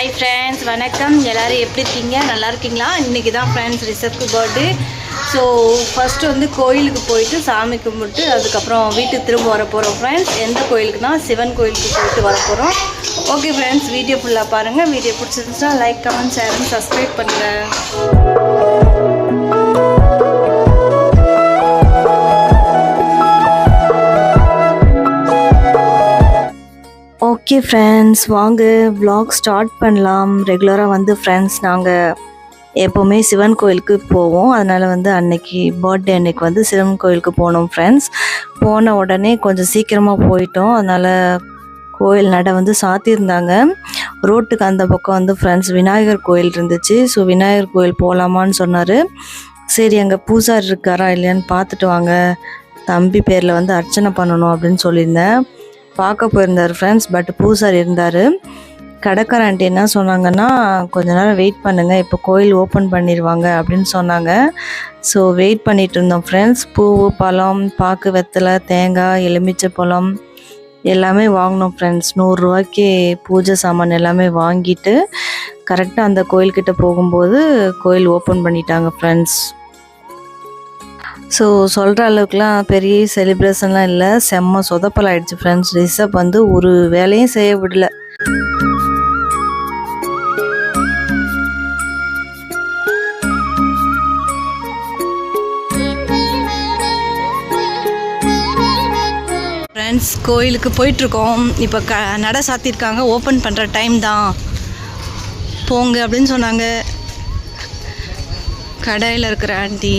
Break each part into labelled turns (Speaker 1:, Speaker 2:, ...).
Speaker 1: Hi friends, வணக்கம். எல்லோரும் எப்படி இருக்கீங்க? நல்லா இருக்கீங்களா? இன்றைக்கி தான் ஃப்ரெண்ட்ஸ் ரிஷப்க்கு பர்த்டே. ஸோ ஃபஸ்ட்டு வந்து கோயிலுக்கு போயிட்டு சாமி கும்பிட்டு அதுக்கப்புறம் வீட்டுக்கு திரும்ப வர போகிறோம் ஃப்ரெண்ட்ஸ். எந்த கோயிலுக்குனா சிவன் கோயிலுக்கு போயிட்டு வர போகிறோம். ஓகே ஃப்ரெண்ட்ஸ், வீடியோ ஃபுல்லாக பாருங்கள். வீடியோ பிடிச்சிருந்துச்சுன்னா லைக், கமெண்ட், ஷேர், சப்ஸ்கிரைப் பண்ணுங்கள். ஓகே ஃப்ரெண்ட்ஸ், வாங்க vlog ஸ்டார்ட் பண்ணலாம். ரெகுலராக வந்து ஃப்ரெண்ட்ஸ் நாங்கள் எப்போவுமே சிவன் கோயிலுக்கு போவோம். அதனால் வந்து அன்னைக்கு பர்த்டே அன்னைக்கு வந்து சிவன் கோயிலுக்கு போனோம் ஃப்ரெண்ட்ஸ். போன உடனே கொஞ்சம் சீக்கிரமாக போயிட்டோம். அதனால் கோயில் நடை வந்து சாத்தியிருந்தாங்க. ரோட்டுக்கு அந்த பக்கம் வந்து ஃப்ரெண்ட்ஸ் விநாயகர் கோயில் இருந்துச்சு. ஸோ விநாயகர் கோயில் போகலாமான்னு சொன்னார். சரி, அங்கே பூசாரி இருக்காரா இல்லையான்னு பார்த்துட்டு வாங்க, தம்பி பேரில் வந்து அர்ச்சனை பண்ணணும் அப்படின்னு சொல்லியிருந்தேன். பார்க்க போயிருந்தார் ஃப்ரெண்ட்ஸ். பட் பூசாரி இருந்தார். கடைக்கார ஆண்டி என்ன சொன்னாங்கன்னா, கொஞ்ச நேரம் வெயிட் பண்ணுங்கள், இப்போ கோயில் ஓப்பன் பண்ணிடுவாங்க அப்படின்னு சொன்னாங்க. ஸோ வெயிட் பண்ணிகிட்டு இருந்தோம் ஃப்ரெண்ட்ஸ். பூ, பழம், பாக்கு, வெத்தலை, தேங்காய், எலுமிச்சை பழம் எல்லாமே வாங்கினோம் ஃப்ரெண்ட்ஸ். 100 ரூபாய்க்கு பூஜை சாமான் எல்லாமே வாங்கிட்டு கரெக்டாக அந்த கோயில்கிட்ட போகும்போது கோயில் ஓப்பன் பண்ணிட்டாங்க ஃப்ரெண்ட்ஸ். ஸோ சொல்கிற அளவுக்குலாம் பெரிய செலிப்ரேஷன்லாம் இல்லை, செம்ம சொதப்பல் ஆகிடுச்சு ஃப்ரெண்ட்ஸ். ரிஷப் வந்து ஒரு வேலையும் செய்ய விடல. ஃப்ரெண்ட்ஸ், கோயிலுக்கு போயிட்டுருக்கோம். இப்போ நடை சாத்தியிருக்காங்க, ஓப்பன் பண்ணுற டைம் தான், போங்க அப்படின்னு சொன்னாங்க கடையில் இருக்கிற ஆண்டி.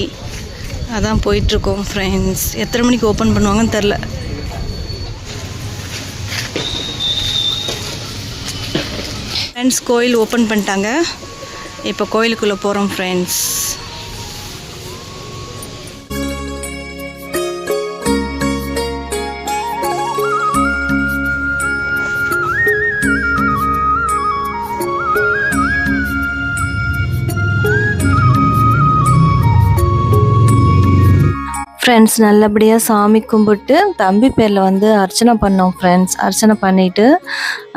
Speaker 1: அதான் போயிட்டுருக்கோம் ஃப்ரெண்ட்ஸ். எத்தனை மணிக்கு ஓப்பன் பண்ணுவாங்கன்னு தெரில. ஃப்ரெண்ட்ஸ், கோயில் ஓப்பன் பண்ணிட்டாங்க. இப்போ கோயிலுக்குள்ளே போகிறோம் ஃப்ரெண்ட்ஸ். ஃப்ரெண்ட்ஸ், நல்லபடியாக சாமி கும்பிட்டு தம்பி பேரில் வந்து அர்ச்சனை பண்ணோம் ஃப்ரெண்ட்ஸ். அர்ச்சனை பண்ணிவிட்டு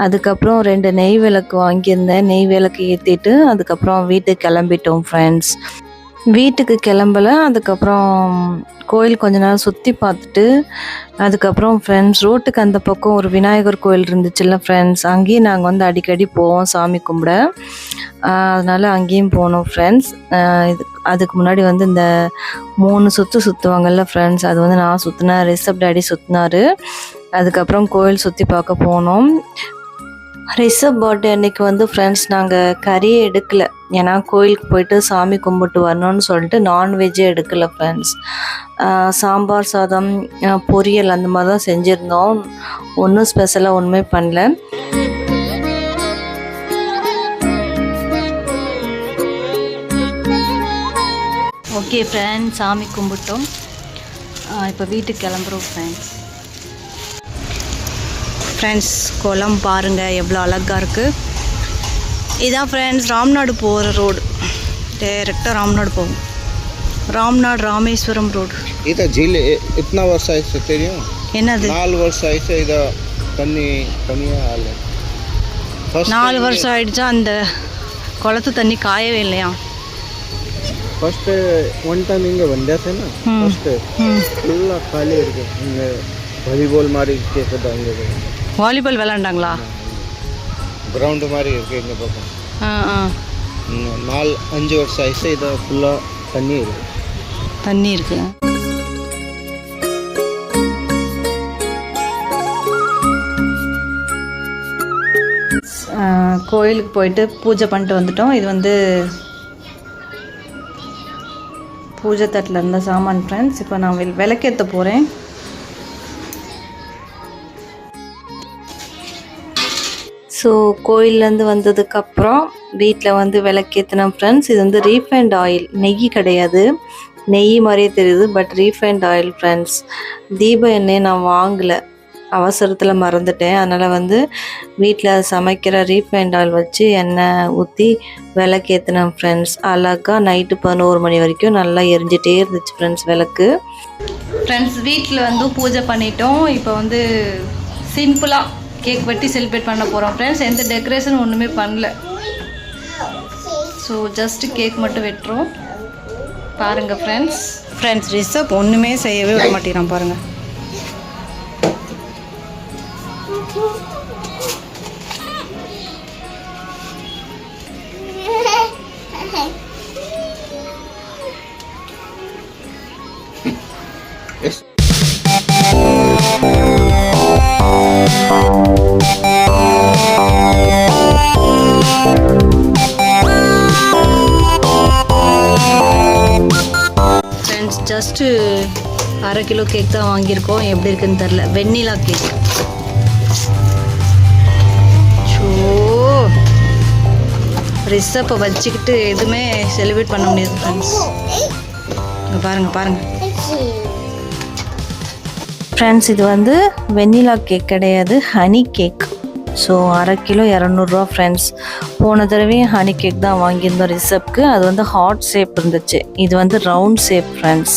Speaker 1: அதுக்கப்புறம் 2 நெய் விளக்கு வாங்கியிருந்தேன். நெய் விளக்கு ஏற்றிட்டு அதுக்கப்புறம் வீட்டுக்கு கிளம்பிட்டோம் ஃப்ரெண்ட்ஸ். வீட்டுக்கு கிளம்பல. அதுக்கப்புறம் கோயில் கொஞ்ச நேரம் சுற்றி பார்த்துட்டு அதுக்கப்புறம் ஃப்ரெண்ட்ஸ் ரோட்டுக்கு அந்த பக்கம் ஒரு விநாயகர் கோயில் இருந்துச்சுல்ல ஃப்ரெண்ட்ஸ், அங்கேயும் நாங்கள் வந்து அடிக்கடி போவோம் சாமி கும்பிட. அதனால் அங்கேயும் போனோம் ஃப்ரெண்ட்ஸ். அதுக்கு முன்னாடி வந்து இந்த 3 சுற்றுவாங்கல்ல ஃப்ரெண்ட்ஸ், அது வந்து நான் சுற்றினேன், ரிஷப் டாடி சுற்றினார். அதுக்கப்புறம் கோயில் சுற்றி பார்க்க போனோம். ரிஷப் பர்த்டே அன்னைக்கு வந்து ஃப்ரெண்ட்ஸ் நாங்கள் கறியே எடுக்கலை. ஏன்னா கோயிலுக்கு போயிட்டு சாமி கும்பிட்டு வரணும்னு சொல்லிட்டு நான்வெஜ்ஜே எடுக்கலை ஃப்ரெண்ட்ஸ். சாம்பார் சாதம், பொரியல் அந்த மாதிரி தான் செஞ்சுருந்தோம். ஒன்றும் ஸ்பெஷலாக ஒன்றுமே பண்ணல. ஓகே ஃப்ரெண்ட்ஸ், சாமி கும்பிட்டோம். இப்போ வீட்டுக்கு கிளம்புறோம் ஃப்ரெண்ட்ஸ். குளம் பாருங்கள் எவ்வளோ அழகாக இருக்குது. இதான் ஃப்ரெண்ட்ஸ் ராம்நாடு போகிற ரோடு. டைரெக்டாக ராம்நாடு போகும். ராம்நாடு ராமேஸ்வரம் ரோடு. இது ஜீல் இத்தனை வருஷம் ஆயிடுச்சு தெரியும். என்னது 4 வருஷம் ஆயிடுச்சு. இதை தண்ணியாக 4 வருஷம் ஆயிடுச்சா? அந்த குளத்து தண்ணி காயவே இல்லையா? ஃபஸ்ட்டு ஒன் டைம் இங்கே வந்தாச்சு. ஃபஸ்ட்டு ஃபுல்லாக காலி இருக்கு. இங்கே வாலிபால் மாதிரி கேட்குதா? இங்கே வாலிபால் விளாண்டாங்களா? கிரவுண்டு மாதிரி இருக்குது இந்த பக்கம். 4-5 வருஷம் ஆயிடுச்சு. இதை ஃபுல்லாக தண்ணி இருக்கு. கோயிலுக்கு போயிட்டு பூஜை பண்ணிட்டு வந்துட்டோம். இது வந்து பூஜை தட்டில் இருந்த சாமான் ஃப்ரெண்ட்ஸ். இப்போ நான் விளக்கேற்ற போகிறேன். ஸோ கோயிலேருந்து வந்ததுக்கப்புறம் வீட்டில் வந்து விளக்கேற்றினேன் ஃப்ரெண்ட்ஸ். இது வந்து ரீஃபைண்ட் ஆயில், நெய் கிடையாது. நெய் மாதிரியே தெரியுது, பட் ரீஃபைண்ட் ஆயில் ஃப்ரெண்ட்ஸ். தீப எண்ணெய் நான் வாங்கலை, அவசரத்தில் மறந்துட்டேன். அதனால் வந்து வீட்டில் சமைக்கிற ரீஃபைண்ட் ஆயில் வச்சு எண்ணெய் ஊற்றி விளக்கேற்றினேன் ஃப்ரெண்ட்ஸ். அழகாக நைட்டு 11 மணி வரைக்கும் நல்லா எரிஞ்சிட்டே இருந்துச்சு ஃப்ரெண்ட்ஸ் விளக்கு. ஃப்ரெண்ட்ஸ், வீட்டில் வந்து பூஜை பண்ணிட்டோம். இப்போ வந்து சிம்பிளாக கேக் வெட்டி செலிப்ரேட் பண்ண போகிறோம் ஃப்ரெண்ட்ஸ். எந்த டெக்கரேஷன் ஒன்றுமே பண்ணல. ஸோ ஜஸ்ட்டு கேக் மட்டும் வெட்டுறோம் பாருங்கள் ஃப்ரெண்ட்ஸ் ரிசப் ஒன்றுமே செய்யவே விட மாட்டேங்கிறான் பாருங்கள். ஜஸ்ட்டு அரை கிலோ கேக் தான் வாங்கியிருக்கோம். எப்படி இருக்குன்னு தெரில. வெண்ணிலா கேக். ஸோ ரிசப்பை வச்சுக்கிட்டு எதுவுமே செலிப்ரேட் பண்ண முடியாது ஃப்ரெண்ட்ஸ். இங்கே பாருங்கள் ஃப்ரெண்ட்ஸ், இது வந்து வெண்ணிலா கேக் கிடையாது, ஹனி கேக். ஸோ அரை கிலோ 200 ஃப்ரெண்ட்ஸ். போன தடவையும் ஹனி கேக் தான் வாங்கியிருந்தோம் ரிசப்க்கு. அது வந்து ஹார்ட் ஷேப் இருந்துச்சு, இது வந்து ரவுண்ட் ஷேப் ஃப்ரெண்ட்ஸ்.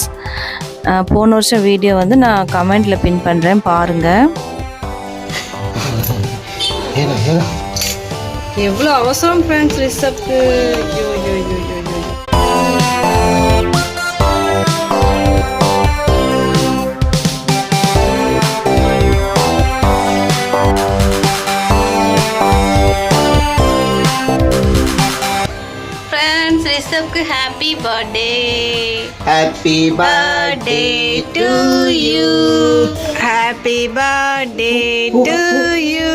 Speaker 1: போன வருஷம் வீடியோ வந்து நான் கமெண்டில் பின் பண்ணுறேன் பாருங்கள். எவ்வளோ அவசரம் ஃப்ரெண்ட்ஸ் ரிசப்க்கு. ரிசப்க்கு happy birthday.
Speaker 2: Happy birthday to you.
Speaker 1: Happy birthday to you.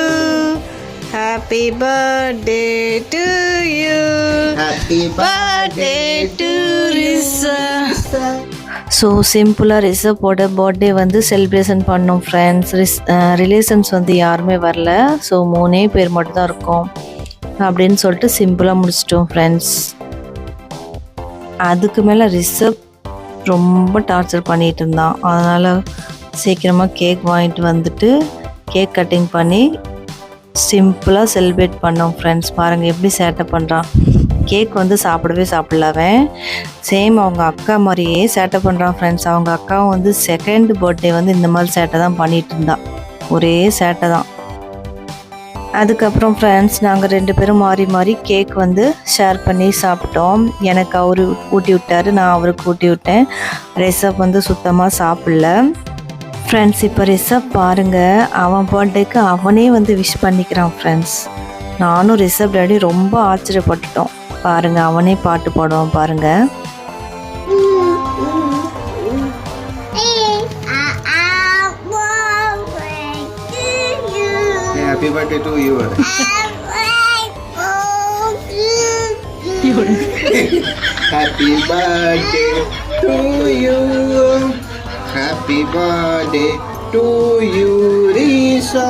Speaker 1: Happy birthday to you.
Speaker 2: Happy
Speaker 1: birthday to Rishab. So சிம்பிளாக ரிசப்போட பர்த்டே வந்து செலிப்ரேஷன் பண்ணோம் ஃப்ரெண்ட்ஸ். ரிலேஷன்ஸ் வந்து யாருமே வரல. ஸோ 3 பேர் மட்டும்தான் இருக்கோம் அப்படின்னு சொல்லிட்டு சிம்பிளாக முடிச்சிட்டோம் ஃப்ரெண்ட்ஸ். அதுக்கு மேலே ரிசப் ரொம்ப டார்ச்சர் பண்ணிகிட்டு இருந்தான். அதனால் சீக்கிரமாக கேக் வாங்கிட்டு வந்துட்டு கேக் கட்டிங் பண்ணி சிம்பிளாக செலிப்ரேட் பண்ணோம் ஃப்ரெண்ட்ஸ். பாருங்கள் எப்படி சேட்டை பண்ணுறான். கேக் வந்து சாப்பிடல அவன். சேம் அவங்க அக்கா மாதிரியே சேட்டை பண்ணுறான் ஃப்ரெண்ட்ஸ். அவங்க அக்காவும் வந்து செகண்ட் பர்த்டே வந்து இந்த மாதிரி சேட்டை தான் பண்ணிகிட்டு இருந்தான். ஒரே சேட்டை தான். அதுக்கப்புறம் ஃப்ரெண்ட்ஸ் நாங்கள் 2 பேரும் மாறி கேக் வந்து ஷேர் பண்ணி சாப்பிட்டோம். எனக்கு அவர் ஊட்டி விட்டார், நான் அவருக்கு ஊட்டி விட்டேன். ரிசப் வந்து சுத்தமாக சாப்பிடல ஃப்ரெண்ட்ஸ். இப்போ ரிசப் பாருங்கள், அவன் பர்த்டேக்கு அவனே வந்து விஷ் பண்ணிக்கிறான் ஃப்ரெண்ட்ஸ். நானும் ரிசப் டாடி ரொம்ப ஆச்சரியப்பட்டுட்டோம். பாருங்கள், அவனே பாட்டு பாடுவான் பாருங்கள்.
Speaker 2: Happy birthday to you. Happy birthday to you. Happy birthday to you, Risa.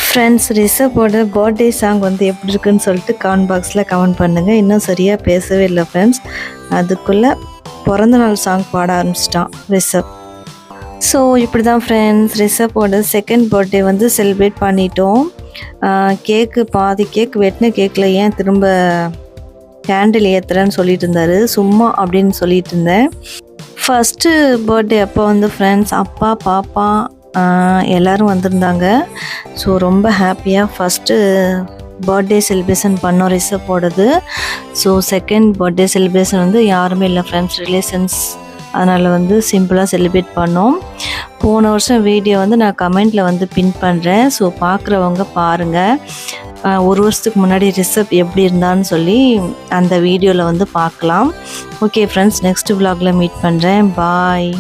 Speaker 1: Friends, ரிசப்போட பர்த்டே சாங் வந்து எப்படி இருக்குன்னு சொல்லிட்டு கமெண்ட் பாக்ஸில் கமெண்ட் பண்ணுங்கள். இன்னும் சரியாக பேசவே இல்லை ஃப்ரெண்ட்ஸ். அதுக்குள்ளே பிறந்தநாள் சாங் பாட ஆரம்பிச்சிட்டான் ரிசப். ஸோ இப்படி தான் ஃப்ரெண்ட்ஸ் ரிசப்போட செகண்ட் பர்த்டே வந்து செலிப்ரேட் பண்ணிட்டோம். கேக்கு பாதி கேக் வெட்டின கேக்கில் ஏன் திரும்ப கேண்டில் ஏற்றுறேன்னு சொல்லிட்டு இருந்தார். சும்மா அப்படின்னு சொல்லிட்டு இருந்தேன். ஃபஸ்ட்டு பர்த்டே அப்போ வந்து ஃப்ரெண்ட்ஸ் அப்பா பாப்பா எல்லோரும் வந்திருந்தாங்க. ஸோ ரொம்ப ஹாப்பியாக ஃபஸ்ட்டு பர்த்டே செலிப்ரேஷன் பண்ணோம் ரிசப்போடது. ஸோ செகண்ட் பர்த்டே செலிப்ரேஷன் வந்து யாருமே இல்லை ஃப்ரெண்ட்ஸ், ரிலேஷன்ஸ். அதனால் வந்து சிம்பிளாக செலிப்ரேட் பண்ணோம். போன வருஷம் வீடியோ வந்து நான் கமெண்டில் வந்து பின் பண்ணுறேன். ஸோ பார்க்குறவங்க பாருங்கள். 1 வருஷத்துக்கு முன்னாடி ரிசப் எப்படி இருந்தான்னு சொல்லி அந்த வீடியோவில் வந்து பார்க்கலாம். ஓகே ஃப்ரெண்ட்ஸ், நெக்ஸ்ட் vlogல மீட் பண்ணுறேன். பாய்.